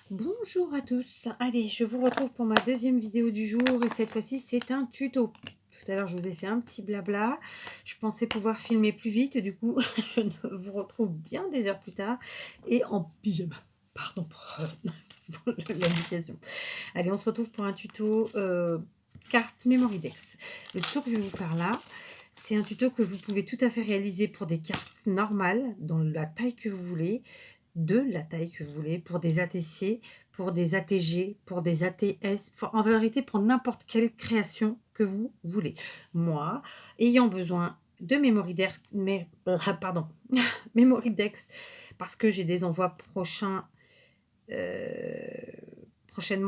Bonjour à tous. Allez, je vous retrouve pour ma deuxième vidéo du jour et cette fois-ci, c'est un tuto. Tout à l'heure, je vous ai fait un petit blabla. Je pensais pouvoir filmer plus vite. Du coup, je vous retrouve bien des heures plus tard et en pyjama. Pardon pour l'indication. Allez, on se retrouve pour un tuto carte Memorydex. Le tuto que je vais vous faire là, c'est un tuto que vous pouvez tout à fait réaliser pour des cartes normales, dans la taille que vous voulez, de la taille que vous voulez, pour des ATC, pour des ATG, pour des ATS, enfin, en vérité pour n'importe quelle création que vous voulez. Moi, ayant besoin de Memorydex, pardon, Memorydex, parce que j'ai des envois prochainement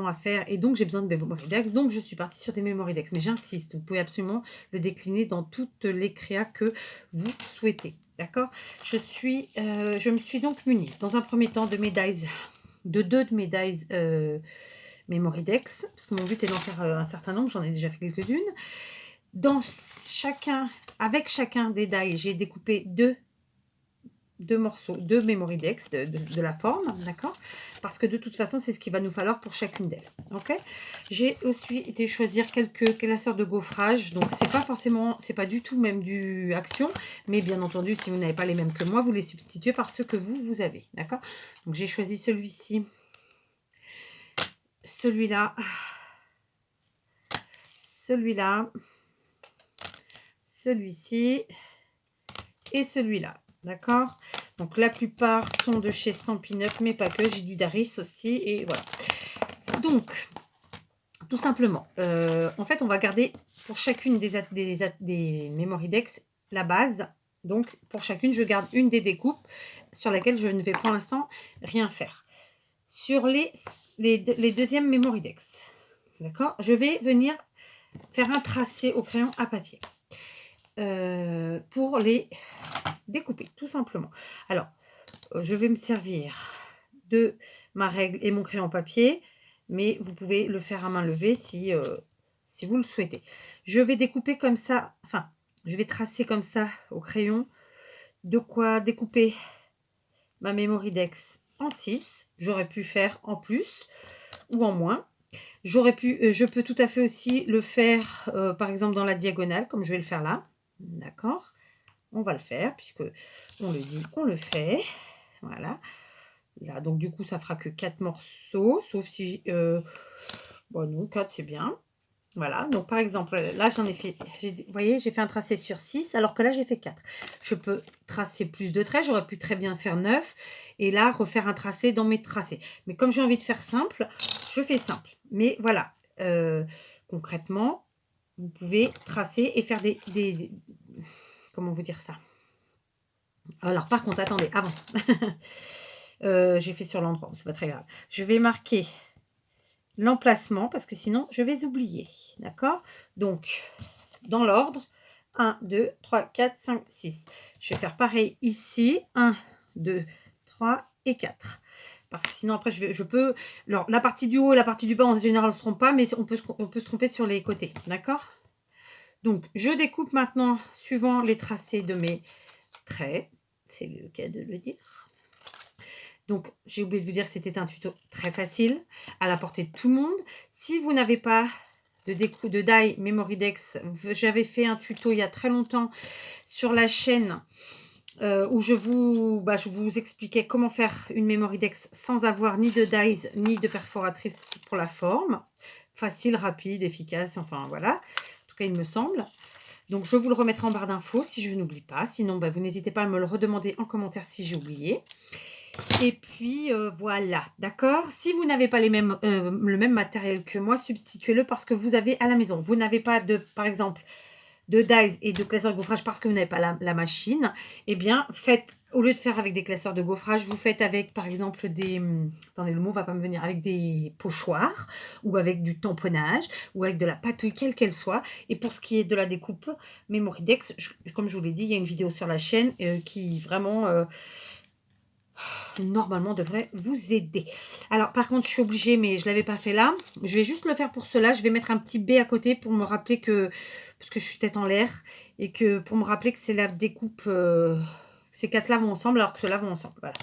à faire et donc j'ai besoin de Memorydex, donc je suis partie sur des Memorydex. Mais j'insiste, vous pouvez absolument le décliner dans toutes les créas que vous souhaitez. D'accord. Je me suis donc munie dans un premier temps de mes dies, de deux de mes dies Memorydex, parce que mon but est d'en faire un certain nombre, j'en ai déjà fait quelques-unes. Avec chacun des dies, j'ai découpé deux morceaux de Memorydex de la forme, d'accord, parce que de toute façon c'est ce qu'il va nous falloir pour chacune d'elles. Ok, j'ai aussi été choisir quelques classeurs de gaufrage, donc c'est pas du tout même du action, mais bien entendu si vous n'avez pas les mêmes que moi, vous les substituez par ceux que vous avez, d'accord. Donc j'ai choisi celui-ci, celui-là, celui-là, celui-ci et celui-là. D'accord. Donc la plupart sont de chez Stampin' Up, mais pas que. J'ai du Daris aussi et voilà. Donc tout simplement, en fait, on va garder pour chacune des Memorydex la base. Donc pour chacune, je garde une des découpes sur laquelle je ne vais pour l'instant rien faire. Sur les deuxièmes Memorydex, d'accord, je vais venir faire un tracé au crayon à papier. Pour les découper, tout simplement. Alors, je vais me servir de ma règle et mon crayon papier, mais vous pouvez le faire à main levée si vous le souhaitez. Je vais découper comme ça, enfin, je vais tracer comme ça au crayon, de quoi découper ma Memorydex en 6. J'aurais pu faire en plus ou en moins. Je peux tout à fait aussi le faire, par exemple, dans la diagonale, comme je vais le faire là. D'accord. On va le faire, puisque on le dit, on le fait. Voilà. Là, donc du coup, ça fera que 4 morceaux, sauf si... bon, non, 4, c'est bien. Voilà, donc par exemple, là, j'en ai fait... Vous voyez, j'ai fait un tracé sur 6, alors que là, j'ai fait 4. Je peux tracer plus de traits, j'aurais pu très bien faire 9, et là, refaire un tracé dans mes tracés. Mais comme j'ai envie de faire simple, je fais simple. Mais voilà, concrètement, vous pouvez tracer et faire comment vous dire ça? Alors, par contre, attendez, avant. J'ai fait sur l'endroit, c'est pas très grave. Je vais marquer l'emplacement parce que sinon, je vais oublier. D'accord? Donc, dans l'ordre, 1, 2, 3, 4, 5, 6. Je vais faire pareil ici. 1, 2, 3 et 4. Parce que sinon, après, je peux... Alors, la partie du haut et la partie du bas, en général, on ne se trompe pas, mais on peut se tromper sur les côtés. D'accord? Donc, je découpe maintenant suivant les tracés de mes traits. C'est le cas de le dire. Donc, j'ai oublié de vous dire que c'était un tuto très facile, à la portée de tout le monde. Si vous n'avez pas de die Memorydex, j'avais fait un tuto il y a très longtemps sur la chaîne où je vous expliquais comment faire une Memorydex sans avoir ni de dies ni de perforatrice pour la forme. Facile, rapide, efficace, enfin voilà. En tout cas, il me semble. Donc, je vous le remettrai en barre d'infos si je n'oublie pas. Sinon, vous n'hésitez pas à me le redemander en commentaire si j'ai oublié. Et puis voilà, d'accord. Si vous n'avez pas le même matériel que moi, substituez-le parce que vous avez à la maison. Vous n'avez pas par exemple, de dies et de classeurs de gaufrage parce que vous n'avez pas la machine. Eh bien, au lieu de faire avec des classeurs de gaufrage, vous faites avec, par exemple, attendez, le mot va pas me venir, avec des pochoirs ou avec du tamponnage ou avec de la patouille, quelle qu'elle soit. Et pour ce qui est de la découpe Memorydex, comme je vous l'ai dit, il y a une vidéo sur la chaîne qui vraiment... normalement devrait vous aider. Alors par contre je suis obligée, mais je ne l'avais pas fait là, je vais juste le faire pour cela. Je vais mettre un petit B à côté pour me rappeler que, parce que je suis tête en l'air, et que pour me rappeler que c'est la découpe, ces quatre là vont ensemble alors que ceux-là vont ensemble. Voilà.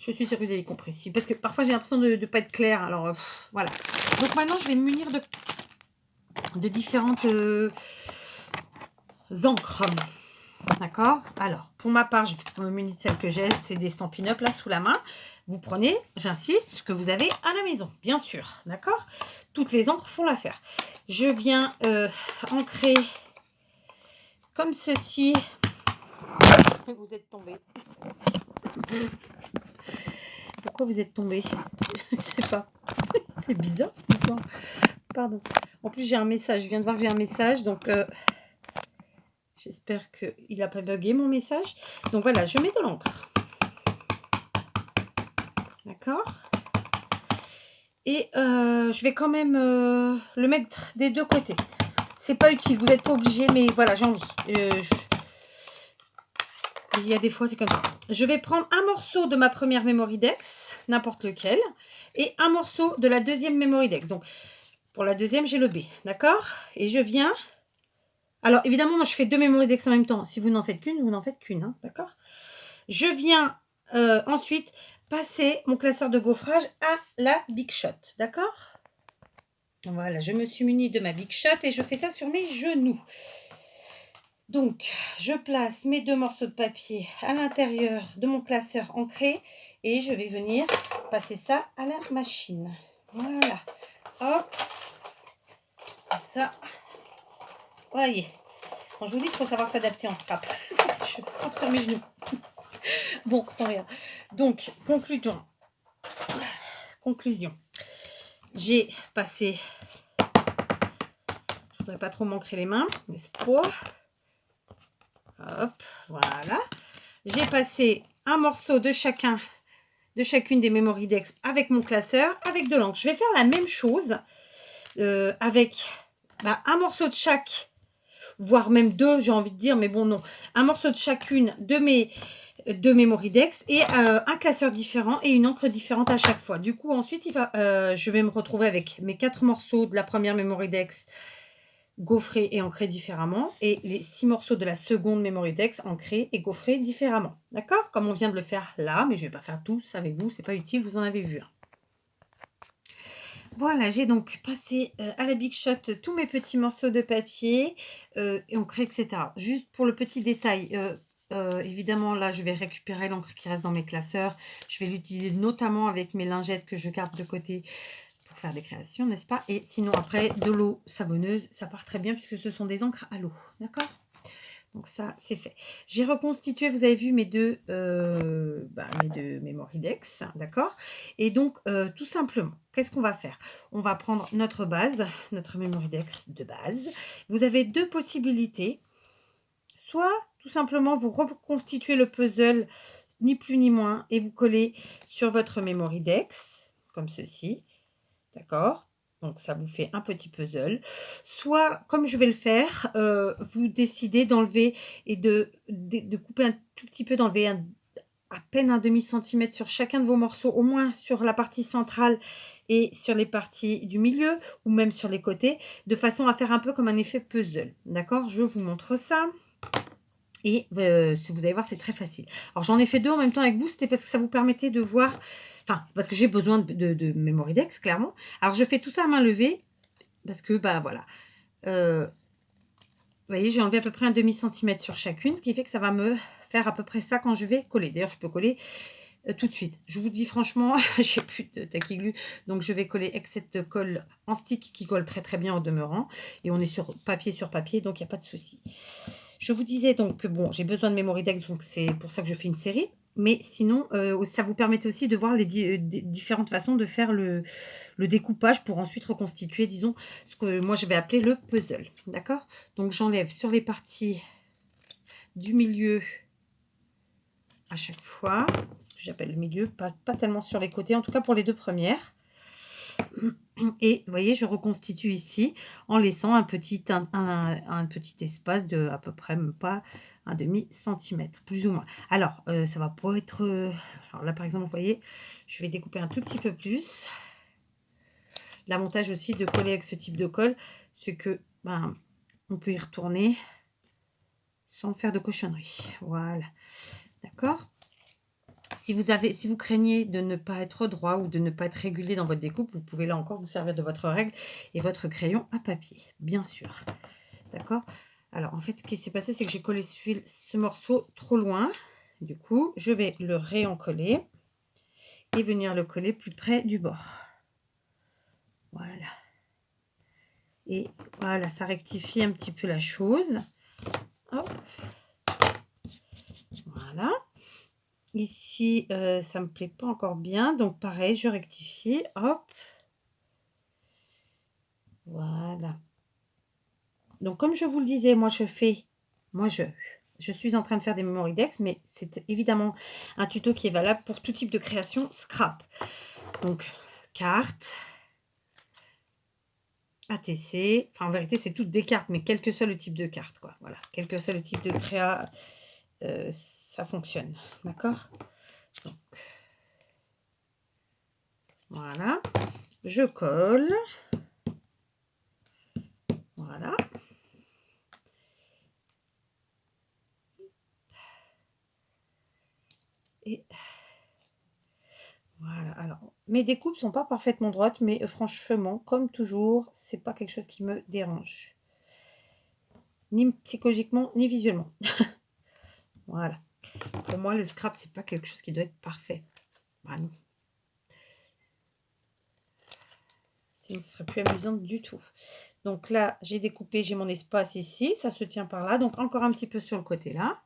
Je suis sûre que vous avez compris aussi. Parce que parfois, j'ai l'impression de ne pas être claire. Alors, voilà. Donc, maintenant, je vais me munir de différentes encres. D'accord? Alors, pour ma part, je vais me munir de celle que j'ai. C'est des Stampin' Up, là, sous la main. Vous prenez, j'insiste, ce que vous avez à la maison, bien sûr. D'accord? Toutes les encres font l'affaire. Je viens ancrer comme ceci. Vous êtes tombé. Pourquoi vous êtes tombé? Je sais pas. C'est bizarre cette histoire. Pardon. En plus, j'ai un message. Je viens de voir que j'ai un message. Donc, j'espère qu'il n'a pas bugué mon message. Donc, voilà, je mets de l'encre. D'accord? Et je vais quand même le mettre des deux côtés. C'est pas utile. Vous n'êtes pas obligé. Mais voilà, j'ai envie. Il y a des fois, c'est comme ça. Je vais prendre un morceau de ma première Memory Dex, n'importe lequel, et un morceau de la deuxième Memory Dex. Donc, pour la deuxième, j'ai le B, d'accord? Et je viens... Alors, évidemment, moi, je fais deux Memory Dex en même temps. Si vous n'en faites qu'une, vous n'en faites qu'une, hein, d'accord? Je viens ensuite passer mon classeur de gaufrage à la Big Shot, d'accord? Voilà, je me suis munie de ma Big Shot et je fais ça sur mes genoux. Donc, je place mes deux morceaux de papier à l'intérieur de mon classeur ancré et je vais venir passer ça à la machine. Voilà. Hop. Comme ça. Voyez. Quand je vous dis qu'il faut savoir s'adapter en scrap. Je scrape sur mes genoux. Bon, sans rien. Donc, conclusion. J'ai passé... Je voudrais pas trop m'ancrer les mains, n'est-ce pas? Hop, voilà. J'ai passé un morceau de chacune des Memory Dex avec mon classeur, avec de l'encre. Je vais faire la même chose avec un morceau de chaque, voire même deux, j'ai envie de dire, mais bon, non. Un morceau de chacune de mes Memory Dex et un classeur différent et une encre différente à chaque fois. Du coup, ensuite, je vais me retrouver avec mes 4 morceaux de la première Memory Dex gaufrés et ancrés différemment et les 6 morceaux de la seconde Memory Dex ancrés et gaufrés différemment. D'accord? Comme on vient de le faire là, mais je ne vais pas faire tous avec vous, c'est pas utile, vous en avez vu un. Voilà, j'ai donc passé à la Big Shot tous mes petits morceaux de papier et ancrés, etc. Juste pour le petit détail, évidemment, là, je vais récupérer l'encre qui reste dans mes classeurs. Je vais l'utiliser notamment avec mes lingettes que je garde de côté pour faire des créations, n'est-ce pas? Et sinon, après, de l'eau savonneuse, ça part très bien puisque ce sont des encres à l'eau. D'accord? Donc ça, c'est fait. J'ai reconstitué, vous avez vu, mes deux Memory Dex, d'accord? Et donc, tout simplement, qu'est-ce qu'on va faire? On va prendre notre base, notre Memory Dex de base. Vous avez deux possibilités. Soit, tout simplement, vous reconstituez le puzzle, ni plus ni moins, et vous collez sur votre Memory Dex, comme ceci, d'accord? Donc, ça vous fait un petit puzzle. Soit, comme je vais le faire, vous décidez d'enlever et de couper un tout petit peu, d'enlever à peine un demi-centimètre sur chacun de vos morceaux, au moins sur la partie centrale et sur les parties du milieu, ou même sur les côtés, de façon à faire un peu comme un effet puzzle. D'accord? Je vous montre ça. Et si vous allez voir, c'est très facile. Alors, j'en ai fait deux en même temps avec vous. C'était parce que ça vous permettait de voir... Enfin, c'est parce que j'ai besoin de Memory Dex, clairement. Alors, je fais tout ça à main levée. Parce que, voilà. Vous voyez, j'ai enlevé à peu près un demi-centimètre sur chacune. Ce qui fait que ça va me faire à peu près ça quand je vais coller. D'ailleurs, je peux coller tout de suite. Je vous dis franchement, j'ai plus de taquiglu. Donc, je vais coller avec cette colle en stick qui colle très très bien au demeurant. Et on est sur papier, donc il n'y a pas de souci. Je vous disais donc que bon, j'ai besoin de Memory Dex, donc c'est pour ça que je fais une série. Mais sinon, ça vous permettait aussi de voir les différentes façons de faire le découpage pour ensuite reconstituer, disons, ce que moi je vais appeler le puzzle. D'accord? Donc j'enlève sur les parties du milieu à chaque fois, ce que j'appelle le milieu, pas tellement sur les côtés, en tout cas pour les deux premières. Et vous voyez, je reconstitue ici en laissant un petit espace de à peu près même pas un demi-centimètre, plus ou moins. Alors, ça va pas être... alors là, par exemple, vous voyez, je vais découper un tout petit peu plus. L'avantage aussi de coller avec ce type de colle, c'est que on peut y retourner sans faire de cochonnerie. Voilà. D'accord? Si vous craignez de ne pas être droit ou de ne pas être régulier dans votre découpe, vous pouvez là encore vous servir de votre règle et votre crayon à papier, bien sûr. D'accord? Alors, en fait, ce qui s'est passé, c'est que j'ai collé ce morceau trop loin. Du coup, je vais le réencoller et venir le coller plus près du bord. Voilà. Et voilà, ça rectifie un petit peu la chose. Hop. Voilà. Ici, ça me plaît pas encore bien. Donc, pareil, je rectifie. Hop. Voilà. Donc, comme je vous le disais, je suis en train de faire des Mémoridex, mais c'est évidemment un tuto qui est valable pour tout type de création scrap. Donc, cartes, ATC, enfin en vérité c'est toutes des cartes, mais quel que soit le type de carte, quoi. Voilà, quel que soit le type de créa, ça fonctionne, d'accord? Donc, voilà, je colle, voilà. Et voilà, alors mes découpes sont pas parfaitement droites, mais franchement, comme toujours, c'est pas quelque chose qui me dérange. Ni psychologiquement, ni visuellement. Voilà. Pour moi, le scrap, c'est pas quelque chose qui doit être parfait. Ah non. Sinon, ce serait plus amusant du tout. Donc là, j'ai découpé, j'ai mon espace ici. Ça se tient par là. Donc encore un petit peu sur le côté là.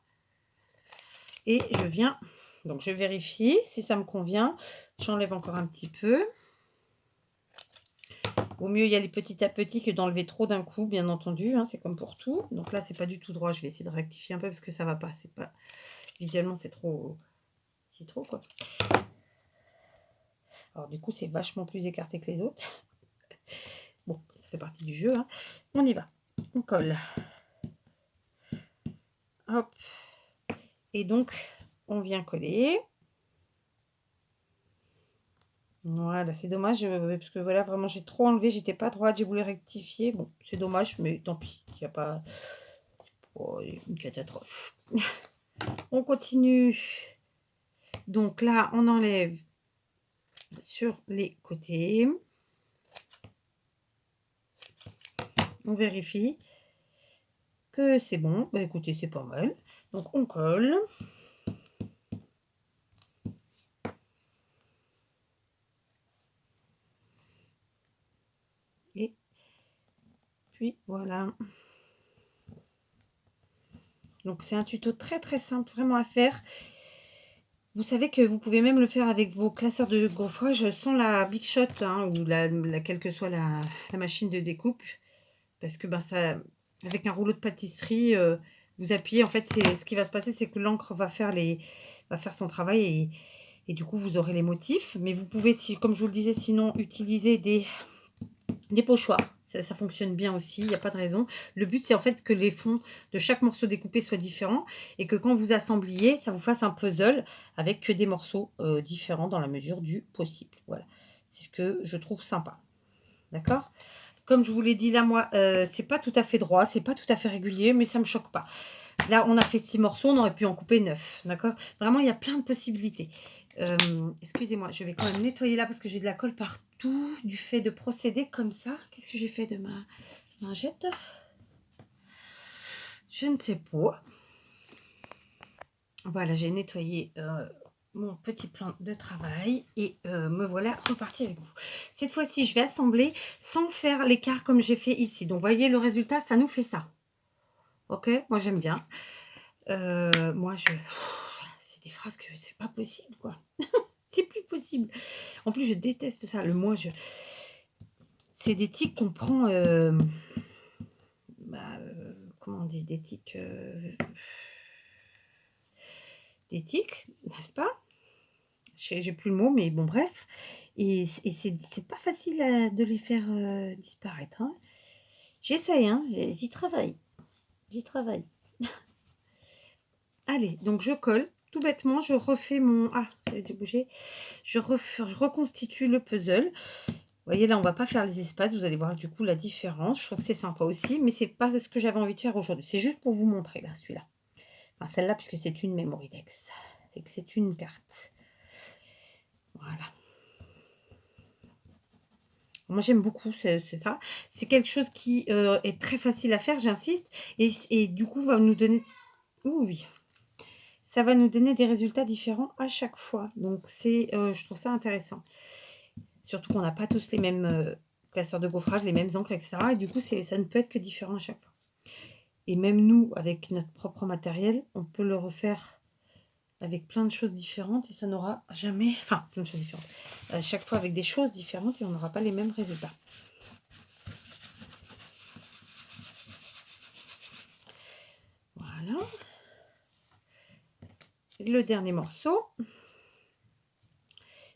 Et je viens, donc je vérifie si ça me convient. J'enlève encore un petit peu. Au mieux y aller petit à petit que d'enlever trop d'un coup, bien entendu. Hein, c'est comme pour tout. Donc là, c'est pas du tout droit. Je vais essayer de rectifier un peu parce que ça va pas. C'est pas visuellement, c'est trop. C'est trop quoi. Alors du coup, c'est vachement plus écarté que les autres. Bon, ça fait partie du jeu. Hein. On y va. On colle. Hop. Et donc, on vient coller. Voilà, c'est dommage parce que voilà, vraiment, j'ai trop enlevé. J'étais pas droite. J'ai voulu rectifier. Bon, c'est dommage, mais tant pis. Il n'y a pas une catastrophe. On continue. Donc là, on enlève sur les côtés. On vérifie que c'est bon. Bah, écoutez, c'est pas mal. Donc, on colle. Et puis, voilà. Donc, c'est un tuto très, très simple, vraiment à faire. Vous savez que vous pouvez même le faire avec vos classeurs de gaufrage sans la Big Shot hein, ou quelle que soit la machine de découpe. Parce que ben, ça, avec un rouleau de pâtisserie, vous appuyez. En fait, ce qui va se passer, c'est que l'encre va faire son travail et du coup, vous aurez les motifs. Mais vous pouvez, comme je vous le disais, sinon utiliser des pochoirs. Ça fonctionne bien aussi, il n'y a pas de raison. Le but, c'est en fait que les fonds de chaque morceau découpé soient différents et que quand vous assembliez, ça vous fasse un puzzle avec que des morceaux différents dans la mesure du possible. Voilà, c'est ce que je trouve sympa. D'accord? Comme je vous l'ai dit, là, moi, c'est pas tout à fait droit, c'est pas tout à fait régulier, mais ça me choque pas. Là, on a fait 6 morceaux, on aurait pu en couper 9. D'accord? Vraiment, il y a plein de possibilités. Excusez-moi, je vais quand même nettoyer là parce que j'ai de la colle partout du fait de procéder comme ça. Qu'est-ce que j'ai fait de ma lingette? Je ne sais pas. Voilà, j'ai nettoyé mon petit plan de travail et me voilà repartie avec vous. Cette fois-ci, je vais assembler sans faire l'écart comme j'ai fait ici. Donc, vous voyez, le résultat, ça nous fait ça. Ok? Moi, j'aime bien. C'est des phrases que c'est pas possible, quoi. C'est plus possible. En plus, je déteste ça. C'est des tics qu'on prend. Comment on dit des tics des tics, n'est-ce pas? J'ai plus le mot, mais bon, bref. Et c'est pas facile de les faire disparaître. Hein. J'essaye, hein, j'y travaille. J'y travaille. Allez, donc je colle. Tout bêtement, je refais mon... Ah, j'avais dû bouger. Je reconstitue le puzzle. Vous voyez, là, on va pas faire les espaces. Vous allez voir du coup la différence. Je trouve que c'est sympa aussi, mais c'est pas ce que j'avais envie de faire aujourd'hui. C'est juste pour vous montrer, là, celui-là. Enfin, celle-là, puisque c'est une Mémoridex. et que c'est une carte. Voilà. Moi, j'aime beaucoup, c'est ça. C'est quelque chose qui est très facile à faire, j'insiste, et du coup, va nous donner... Oui, ça va nous donner des résultats différents à chaque fois. Donc, je trouve ça intéressant. Surtout qu'on n'a pas tous les mêmes classeurs de gaufrage, les mêmes encres, etc. Et du coup, ça ne peut être que différent à chaque fois. Et même nous, avec notre propre matériel, on peut le refaire avec plein de choses différentes et ça n'aura jamais... Enfin, plein de choses différentes. À chaque fois avec des choses différentes et on n'aura pas les mêmes résultats. Voilà. Le dernier morceau.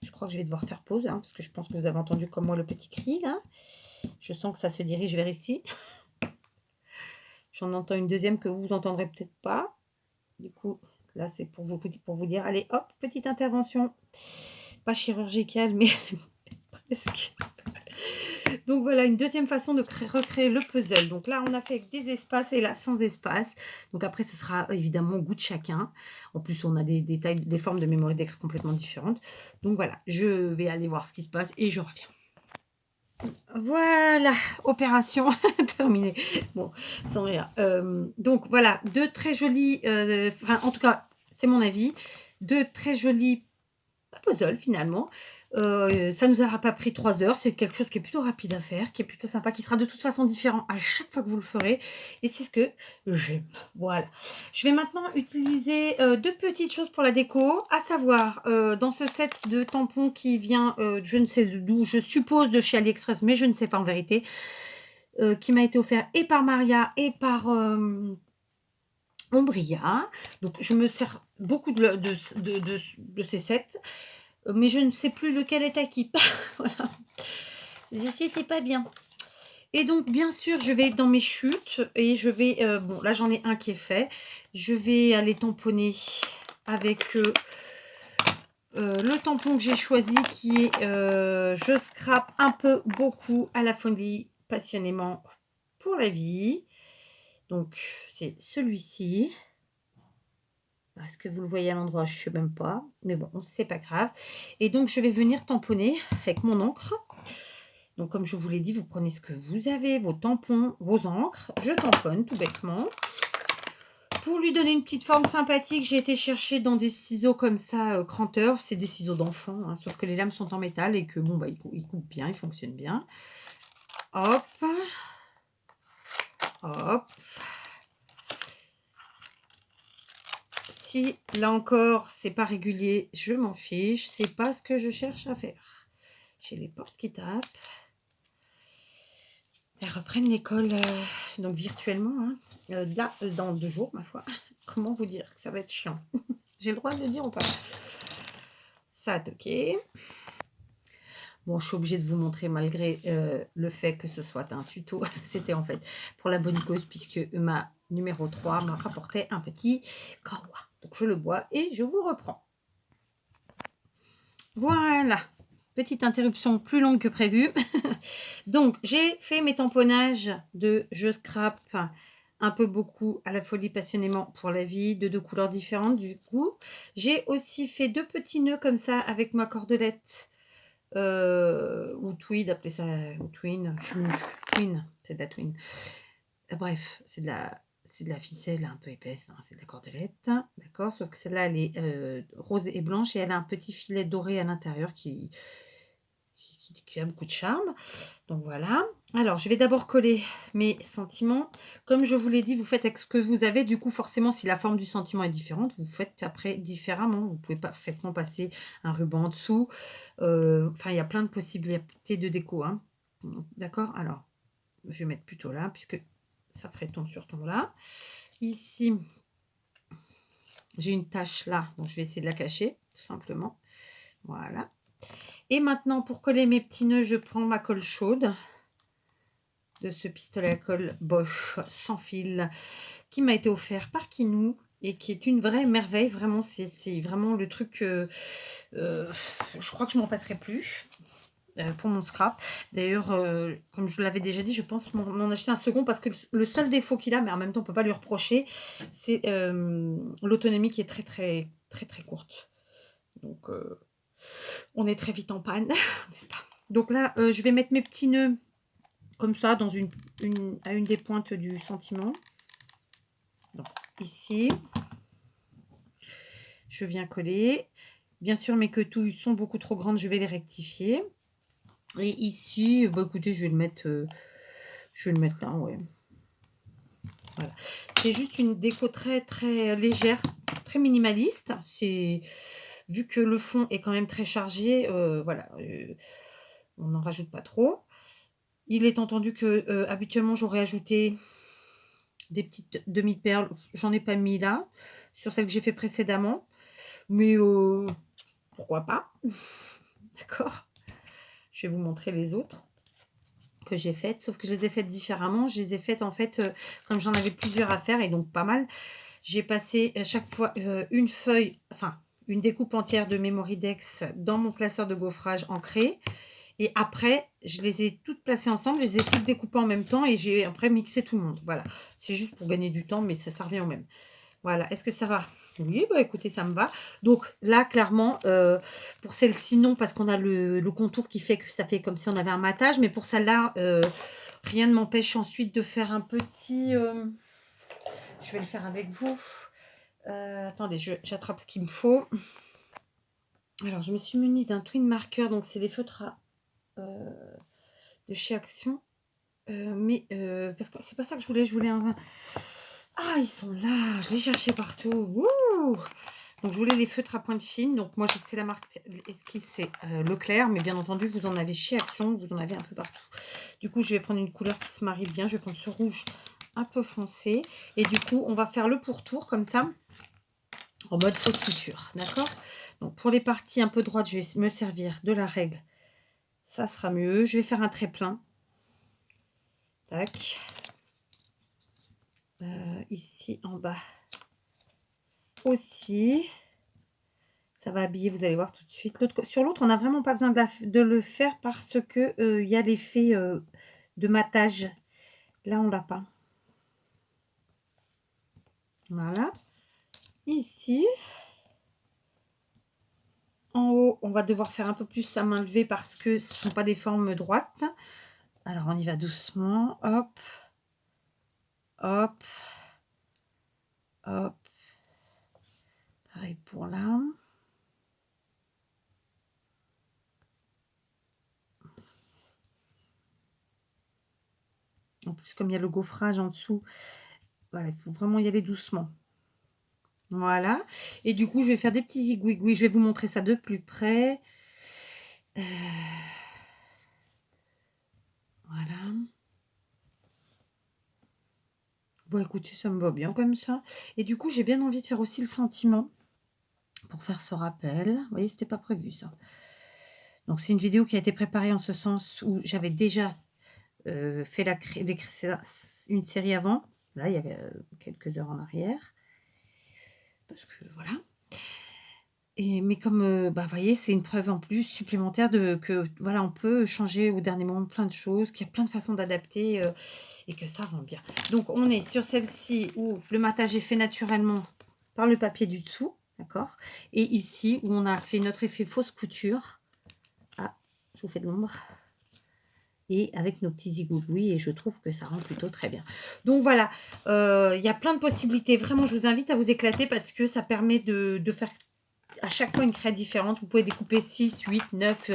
Je crois que je vais devoir faire pause, hein, parce que je pense que vous avez entendu comme moi le petit cri, là. Je sens que ça se dirige vers ici. J'en entends une deuxième que vous entendrez peut-être pas. Du coup, là, c'est pour vous dire, allez, hop, petite intervention. Pas chirurgicale, mais presque. Donc voilà, une deuxième façon de recréer le puzzle. Donc là, on a fait avec des espaces et là, sans espace. Donc après, ce sera évidemment au goût de chacun. En plus, on a des tailles, des formes de mémoridex complètement différentes. Donc voilà, je vais aller voir ce qui se passe et je reviens. Voilà, opération terminée. Bon, sans rire. Donc voilà, deux très jolis, en tout cas, c'est mon avis, deux très jolis puzzles finalement. Ça nous aura pas pris 3 heures, c'est quelque chose qui est plutôt rapide à faire, qui est plutôt sympa, qui sera de toute façon différent à chaque fois que vous le ferez. Et c'est ce que j'aime. Voilà. Je vais maintenant utiliser deux petites choses pour la déco, à savoir dans ce set de tampons qui vient, je ne sais d'où, je suppose de chez AliExpress, mais je ne sais pas en vérité, qui m'a été offert et par Maria et par Ombria. Donc je me sers beaucoup de ces sets. Mais je ne sais plus lequel est à qui. Voilà. Je sais, c'est pas bien. Et donc, bien sûr, je vais dans mes chutes et je vais... bon, là, j'en ai un qui est fait. Je vais aller tamponner avec le tampon que j'ai choisi qui est je scrape un peu, beaucoup, à la folie, passionnément pour la vie. Donc, c'est celui-ci. Est-ce que vous le voyez à l'endroit? Je ne sais même pas. Mais bon, c'est pas grave. Et donc, je vais venir tamponner avec mon encre. Donc, comme je vous l'ai dit, vous prenez ce que vous avez, vos tampons, vos encres. Je tamponne tout bêtement. Pour lui donner une petite forme sympathique, j'ai été chercher dans des ciseaux comme ça, cranteurs. C'est des ciseaux d'enfant, hein, sauf que les lames sont en métal et que, bon, bah, ils coupent bien, ils fonctionnent bien. Hop. Hop. Si, là encore, c'est pas régulier, je m'en fiche. C'est pas ce que je cherche à faire. J'ai les portes qui tapent. Elles reprennent l'école, donc virtuellement, hein. Là, dans 2 jours, ma foi. Comment vous dire que ça va être chiant? J'ai le droit de le dire ou pas? Ça a toqué. Bon, je suis obligée de vous montrer malgré le fait que ce soit un tuto. C'était en fait pour la bonne cause puisque ma numéro 3 m'a rapporté un petit kawa. Donc je le bois et je vous reprends. Voilà. Petite interruption plus longue que prévu. Donc, j'ai fait mes tamponnages de je scrape un peu, beaucoup, à la folie, passionnément pour la vie, de 2 couleurs différentes du coup. J'ai aussi fait 2 petits nœuds comme ça avec ma cordelette ou tweed, appelez ça, ou twin, c'est de la twin. Bref, c'est de la ficelle un peu épaisse, hein, c'est de la cordelette, d'accord, sauf que celle-là, elle est rose et blanche et elle a un petit filet doré à l'intérieur qui a beaucoup de charme. Donc voilà. Alors, je vais d'abord coller mes sentiments. Comme je vous l'ai dit, vous faites avec ce que vous avez. Du coup, forcément, si la forme du sentiment est différente, vous faites après différemment. Vous pouvez parfaitement passer un ruban en dessous. Enfin, il y a plein de possibilités de déco, hein. D'accord? Alors, je vais mettre plutôt là, puisque ça ferait ton sur ton là. Ici, j'ai une tache là, donc je vais essayer de la cacher, tout simplement. Voilà. Et maintenant, pour coller mes petits nœuds, je prends ma colle chaude de ce pistolet à colle Bosch sans fil qui m'a été offert par Kinou et qui est une vraie merveille. Vraiment, c'est vraiment le truc je crois que je m'en passerai plus pour mon scrap. D'ailleurs, comme je l'avais déjà dit, je pense m'en acheter un second parce que le seul défaut qu'il a, mais en même temps on peut pas lui reprocher, c'est l'autonomie qui est très très très courte. Donc, on est très vite en panne, n'est-ce pas? Donc là, je vais mettre mes petits nœuds comme ça dans à une des pointes du sentiment. Donc ici, je viens coller. Bien sûr, mes quetouilles sont beaucoup trop grandes, je vais les rectifier. Et ici, bah écoutez, je vais le mettre là, ouais. Voilà. C'est juste une déco très très légère, très minimaliste. C'est vu que le fond est quand même très chargé, voilà, on n'en rajoute pas trop. Il est entendu que habituellement j'aurais ajouté des petites demi-perles. J'en ai pas mis là sur celle que j'ai fait précédemment, mais pourquoi pas? D'accord. Je vais vous montrer les autres que j'ai faites, sauf que je les ai faites différemment. Je les ai faites en fait comme j'en avais plusieurs à faire et donc pas mal. J'ai passé à chaque fois une feuille, enfin une découpe entière de Memorydex dans mon classeur de gaufrage ancré. Et après, je les ai toutes placées ensemble, je les ai toutes découpées en même temps et j'ai après mixé tout le monde. Voilà, c'est juste pour gagner du temps, mais ça revient au même. Voilà, est-ce que ça va? Oui, bah écoutez, ça me va. Donc là, clairement, pour celle-ci, non, parce qu'on a le contour qui fait que ça fait comme si on avait un matage. Mais pour celle-là, rien ne m'empêche ensuite de faire un petit... je vais le faire avec vous. Attendez, j'attrape ce qu'il me faut. Alors, je me suis munie d'un twin marker, donc c'est les feutres de chez Action. Parce que c'est pas ça que je voulais un... Ah, ils sont là, je les cherchais partout. Wouh! Donc, je voulais les feutres à pointe fine. Donc, moi, c'est la marque Esquisse, c'est Leclerc. Mais bien entendu, vous en avez chez Action, vous en avez un peu partout. Du coup, je vais prendre une couleur qui se marie bien. Je vais prendre ce rouge un peu foncé. Et du coup, on va faire le pourtour comme ça, en mode fausse couture. D'accord? Donc, pour les parties un peu droites, je vais me servir de la règle. Ça sera mieux. Je vais faire un trait plein. Tac. Ici, en bas. Aussi. Ça va habiller, vous allez voir tout de suite. Sur l'autre, on n'a vraiment pas besoin de le faire parce que y a l'effet de matage. Là, on l'a pas. Voilà. Ici, en haut, on va devoir faire un peu plus à main levée parce que ce ne sont pas des formes droites. Alors, on y va doucement. Hop. Hop. Hop. Pareil pour là. En plus, comme il y a le gaufrage en dessous, voilà, il faut vraiment y aller doucement. Voilà. Et du coup, je vais faire des petits zigouigouis. Je vais vous montrer ça de plus près. Voilà. Bon, écoutez, ça me va bien comme ça. Et du coup, j'ai bien envie de faire aussi le sentiment pour faire ce rappel. Vous voyez, c'était pas prévu ça. Donc, c'est une vidéo qui a été préparée en ce sens où j'avais déjà fait une série avant. Là, il y a quelques heures en arrière. Parce que voilà. Mais comme, bah, vous voyez, c'est une preuve en plus supplémentaire que voilà, on peut changer au dernier moment plein de choses, qu'il y a plein de façons d'adapter et que ça rend bien. Donc, on est sur celle-ci où le matage est fait naturellement par le papier du dessous, d'accord? Et ici, où on a fait notre effet fausse couture. Ah, je vous fais de l'ombre. Et avec nos petits zigougouis, et je trouve que ça rend plutôt très bien. Donc voilà, il y a plein de possibilités. Vraiment, je vous invite à vous éclater parce que ça permet de faire à chaque fois une crête différente. Vous pouvez découper 6, 8, 9,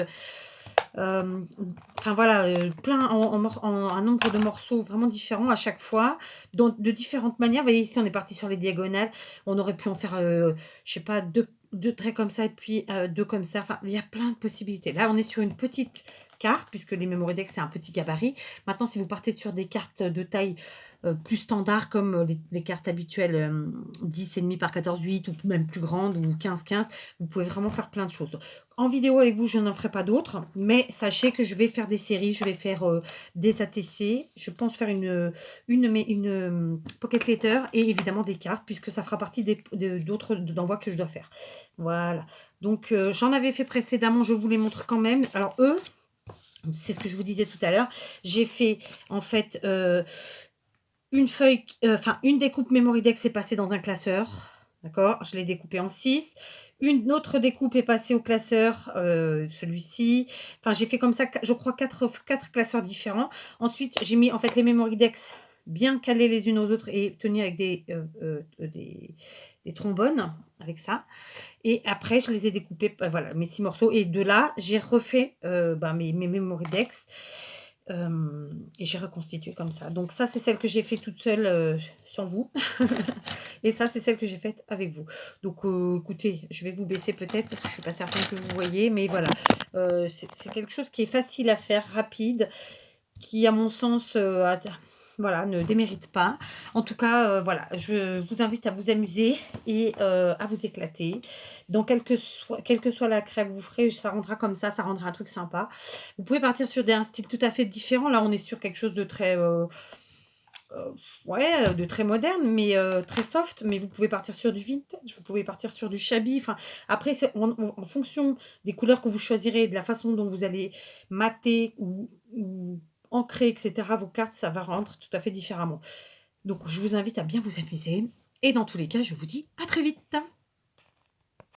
enfin voilà, plein un nombre de morceaux vraiment différents à chaque fois, de différentes manières. Vous voyez, ici, on est parti sur les diagonales. On aurait pu en faire, je sais pas, deux traits comme ça et puis deux comme ça. Enfin, il y a plein de possibilités. Là, on est sur une petite carte, puisque les Memorydex, c'est un petit gabarit. Maintenant, si vous partez sur des cartes de taille plus standard, comme les cartes habituelles 10,5 par 14,8 ou même plus grandes, ou 15,15, vous pouvez vraiment faire plein de choses. En vidéo avec vous, je n'en ferai pas d'autres, mais sachez que je vais faire des séries, je vais faire des ATC, je pense faire une pocket letter et évidemment des cartes, puisque ça fera partie d'autres envois que je dois faire. Voilà, donc j'en avais fait précédemment, je vous les montre quand même. Alors eux, c'est ce que je vous disais tout à l'heure, j'ai fait en fait une feuille, une découpe Memorydex est passée dans un classeur. D'accord? Je l'ai découpé en 6. Une autre découpe est passée au classeur, celui-ci. Enfin, j'ai fait comme ça, je crois 4 classeurs différents. Ensuite, j'ai mis en fait les memory decks bien calés les unes aux autres et tenus avec des trombones, avec ça. Et après, je les ai découpés, voilà, mes 6 morceaux. Et de là, j'ai refait mes memory decks. Et j'ai reconstitué comme ça. Donc ça, c'est celle que j'ai fait toute seule sans vous. Et ça, c'est celle que j'ai faite avec vous. Donc écoutez, je vais vous baisser peut-être parce que je ne suis pas certaine que vous voyez. Mais voilà, c'est quelque chose qui est facile à faire, rapide, qui à mon sens voilà, ne démérite pas. En tout cas, voilà, je vous invite à vous amuser et à vous éclater. Donc quelle que soit la créa que vous ferez, ça rendra comme ça rendra un truc sympa. Vous pouvez partir sur un style tout à fait différent. Là, on est sur quelque chose de très, ouais, de très moderne, mais très soft. Mais vous pouvez partir sur du vintage, vous pouvez partir sur du shabby. Enfin, après, c'est en fonction des couleurs que vous choisirez, de la façon dont vous allez mater ou ancrer, et cetera, vos cartes, ça va rendre tout à fait différemment. Donc, je vous invite à bien vous amuser et dans tous les cas, je vous dis à très vite!